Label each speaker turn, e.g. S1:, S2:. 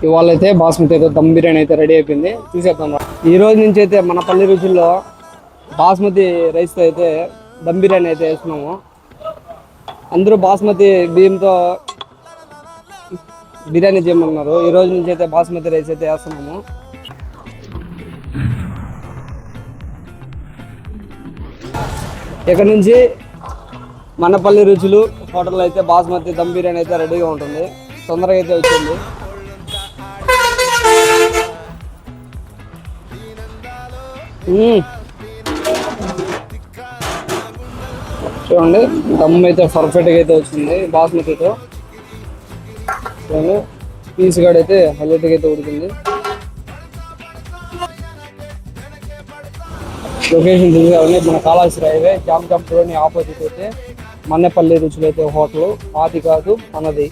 S1: ఇవాళ అయితే బాస్మతి అయితే దమ్ బిర్యానీ అయితే రెడీ అయిపోయింది, చూసేద్దాం. ఈ రోజు నుంచి అయితే మన పల్లి రుచుల్లో బాస్మతి రైస్తో అయితే దమ్ బిర్యానీ అయితే వేస్తున్నాము. అందరూ బాస్మతి బియ్యంతో బిర్యానీ చేయమన్నారు. ఈ రోజు నుంచి అయితే బాస్మతి రైస్ అయితే వేస్తున్నాము. ఇక్కడ నుంచి మనపల్లి రుచులు హోటల్లో అయితే బాస్మతి దమ్ బిర్యానీ అయితే రెడీగా ఉంటుంది. తొందరగా అయితే వచ్చింది. చూడండి, దమ్ అయితే పర్ఫెక్ట్గా అయితే వచ్చింది బాస్మతితో. చూడండి, పీస్ కూడా అయితే హైలైట్గా అయితే ఉడికింది. లొకేషన్ చూసారండి, మన కాళహస్తి హైవే జామ్ జాంప్లోని ఆపోజిట్ అయితే మన్నెపల్లి రుచులు అయితే హోటల్, ఆది కాదు మనది.